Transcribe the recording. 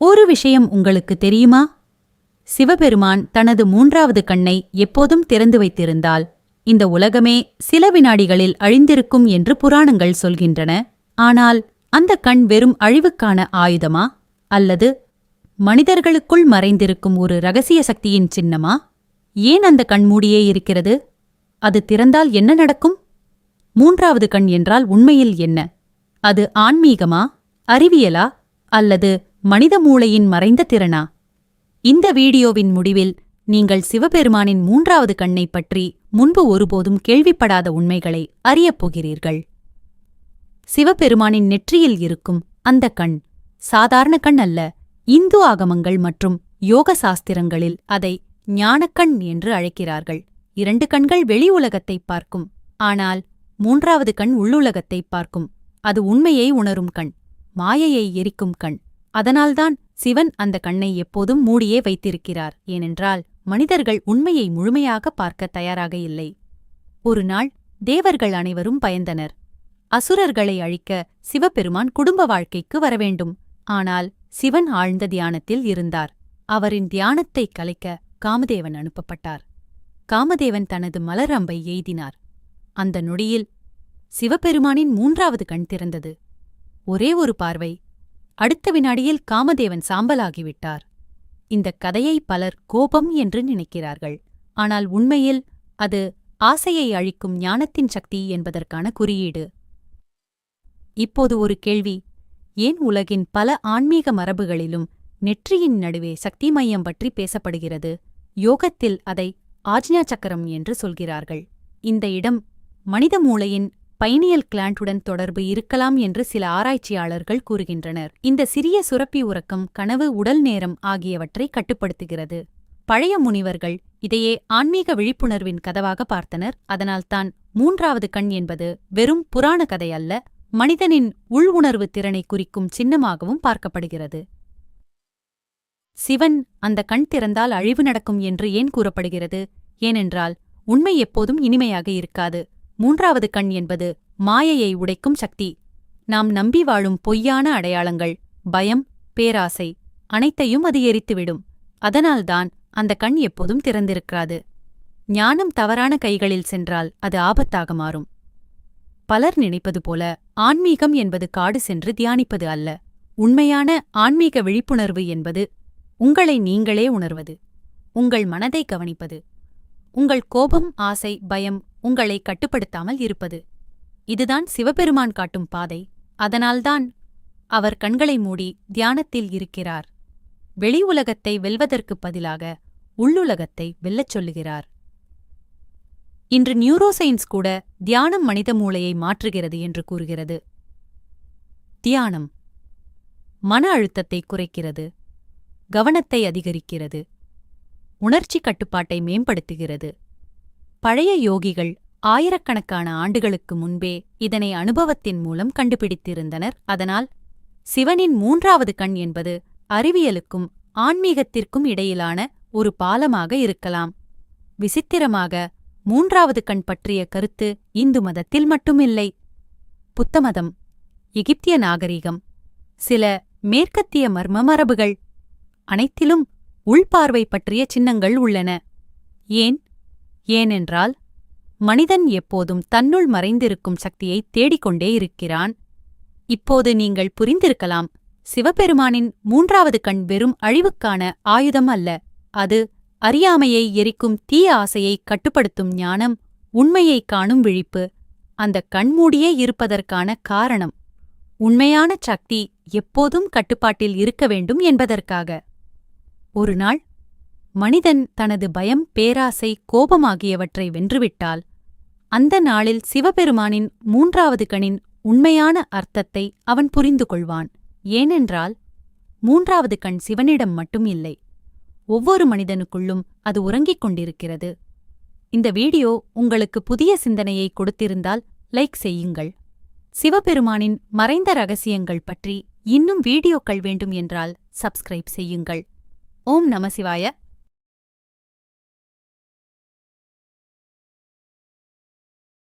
ஒரு விஷயம் உங்களுக்கு தெரியுமா? சிவபெருமான் தனது மூன்றாவது கண்ணை எப்போதும் திறந்து வைத்திருந்தால் இந்த உலகமே சில வினாடிகளில் அழிந்திருக்கும் என்று புராணங்கள் சொல்கின்றன. ஆனால் அந்த கண் வெறும் அழிவுக்கான ஆயுதமா, அல்லது மனிதர்களுக்குள் மறைந்திருக்கும் ஒரு இரகசிய சக்தியின் சின்னமா? ஏன் அந்த கண் மூடியே இருக்கிறது? அது திறந்தால் என்ன நடக்கும்? மூன்றாவது கண் என்றால் உண்மையில் என்ன? அது ஆன்மீகமா, அறிவியலா, அல்லது மனித மூளையின் மறைந்த திறனா? இந்த வீடியோவின் முடிவில் நீங்கள் சிவபெருமானின் மூன்றாவது கண்ணை பற்றி முன்பு ஒருபோதும் கேள்விப்படாத உண்மைகளை அறியப் போகிறீர்கள். சிவபெருமானின் நெற்றியில் இருக்கும் அந்த கண் சாதாரண கண் அல்ல. இந்து ஆகமங்கள் மற்றும் யோக சாஸ்திரங்களில் அதை ஞானக்கண் என்று அழைக்கிறார்கள். 2 கண்கள் வெளி உலகத்தைப் பார்க்கும், ஆனால் மூன்றாவது கண் உள்ளுலகத்தைப் பார்க்கும். அது உண்மையை உணரும் கண், மாயையை எரிக்கும் கண். அதனால்தான் சிவன் அந்த கண்ணை எப்போதும் மூடியே வைத்திருக்கிறார். ஏனென்றால் மனிதர்கள் உண்மையை முழுமையாக பார்க்க தயாராக இல்லை. ஒரு நாள் தேவர்கள் அனைவரும் பயந்தனர். அசுரர்களை அழிக்க சிவபெருமான் குடும்ப வாழ்க்கைக்கு வரவேண்டும். ஆனால் சிவன் ஆழ்ந்த தியானத்தில் இருந்தார். அவரின் தியானத்தை கலைக்க காமதேவன் அனுப்பப்பட்டார். காமதேவன் தனது மலர் அம்பை எய்தினார். அந்த நொடியில் சிவபெருமானின் மூன்றாவது கண் திறந்தது. ஒரே ஒரு பார்வை, அடுத்த வினாடியில் காமதேவன் சாம்பலாகிவிட்டார். இந்தக் கதையை பலர் கோபம் என்று நினைக்கிறார்கள். ஆனால் உண்மையில் அது ஆசையை அழிக்கும் ஞானத்தின் சக்தி என்பதற்கான குறியீடு. இப்போது ஒரு கேள்வி: ஏன் உலகின் பல ஆன்மீக மரபுகளிலும் நெற்றியின் நடுவே சக்தி மையம் பற்றி பேசப்படுகிறது? யோகத்தில் அதை ஆஜ்ஞா சக்கரம் என்று சொல்கிறார்கள். இந்த இடம் மனித மூளையின் பைனியல் கிளாண்டுடன் தொடர்பு இருக்கலாம் என்று சில ஆராய்ச்சியாளர்கள் கூறுகின்றனர். இந்த சிறிய சுரப்பி உறக்கம், கனவு, உடல் நேரம் ஆகியவற்றை கட்டுப்படுத்துகிறது. பழைய முனிவர்கள் இதையே ஆன்மீக விழிப்புணர்வின் கதவாக பார்த்தனர். அதனால்தான் மூன்றாவது கண் என்பது வெறும் புராண கதை அல்ல, மனிதனின் உள் உணர்வு திறனை குறிக்கும் சின்னமாகவும் பார்க்கப்படுகிறது. சிவன் அந்த கண் திறந்தால் அழிவு நடக்கும் என்று ஏன் கூறப்படுகிறது? ஏனென்றால் உண்மை எப்போதும் இனிமையாக இருக்காது. மூன்றாவது கண் என்பது மாயையை உடைக்கும் சக்தி. நாம் நம்பி வாழும் பொய்யான அடையாளங்கள், பயம், பேராசை அனைத்தையும் அது எரித்துவிடும். அதனால்தான் அந்த கண் எப்போதும் திறந்திருக்காது. ஞானம் தவறான கைகளில் சென்றால் அது ஆபத்தாக மாறும். பலர் நினைப்பது போல ஆன்மீகம் என்பது காடு சென்று தியானிப்பது அல்ல. உண்மையான ஆன்மீக விழிப்புணர்வு என்பது உங்களை நீங்களே உணர்வது, உங்கள் மனதை கவனிப்பது, உங்கள் கோபம், ஆசை, பயம் உங்களை கட்டுப்படுத்தாமல் இருப்பது. இதுதான் சிவபெருமான் காட்டும் பாதை. அதனால்தான் அவர் கண்களை மூடி தியானத்தில் இருக்கிறார். வெளி உலகத்தை வெல்வதற்குப் பதிலாக உள்ளுலகத்தை வெல்லச் சொல்லுகிறார். இன்று நியூரோசைன்ஸ் கூட தியானம் மனித மூளையை மாற்றுகிறது என்று கூறுகிறது. தியானம் மன அழுத்தத்தை குறைக்கிறது, கவனத்தை அதிகரிக்கிறது, உணர்ச்சி கட்டுப்பாட்டை மேம்படுத்துகிறது. பழைய யோகிகள் ஆயிரக்கணக்கான ஆண்டுகளுக்கு முன்பே இதனை அனுபவத்தின் மூலம் கண்டுபிடித்திருந்தனர். அதனால் சிவனின் மூன்றாவது கண் என்பது அறிவியலுக்கும் ஆன்மீகத்திற்கும் இடையிலான ஒரு பாலமாக இருக்கலாம். விசித்திரமாக, மூன்றாவது கண் பற்றிய கருத்து இந்து மதத்தில் மட்டுமில்லை. புத்த மதம், எகிப்திய நாகரிகம், சில மேற்கத்திய மர்ம மரபுகள் அனைத்திலும் உள்பார்வை பற்றிய சின்னங்கள் உள்ளன. ஏனென்றால் மனிதன் எப்போதும் தன்னுள் மறைந்திருக்கும் சக்தியை தேடிக்கொண்டே இருக்கிறான். இப்போது நீங்கள் புரிந்திருக்கலாம், சிவபெருமானின் மூன்றாவது கண் வெறும் அழிவுக்கான ஆயுதம் அல்ல. அது அறியாமையை எரிக்கும் தீய ஆசையை கட்டுப்படுத்தும் ஞானம், உண்மையைக் காணும் விழிப்பு. அந்த கண்மூடியே இருப்பதற்கான காரணம் உண்மையான சக்தி எப்போதும் கட்டுப்பாட்டில் இருக்க வேண்டும் என்பதற்காக. ஒரு நாள் மனிதன் தனது பயம், பேராசை, கோபம் ஆகியவற்றை வென்றுவிட்டால் அந்த நாளில் சிவபெருமானின் மூன்றாவது கண்ணின் உண்மையான அர்த்தத்தை அவன் புரிந்து கொள்வான். ஏனென்றால் மூன்றாவது கண் சிவனிடம் மட்டும் இல்லை, ஒவ்வொரு மனிதனுக்குள்ளும் அது உறங்கிக் கொண்டிருக்கிறது. இந்த வீடியோ உங்களுக்கு புதிய சிந்தனையை கொடுத்திருந்தால் லைக் செய்யுங்கள். சிவபெருமானின் மறைந்த ரகசியங்கள் பற்றி இன்னும் வீடியோக்கள் வேண்டும் என்றால் சப்ஸ்கிரைப் செய்யுங்கள். ஓம் நம சிவாய.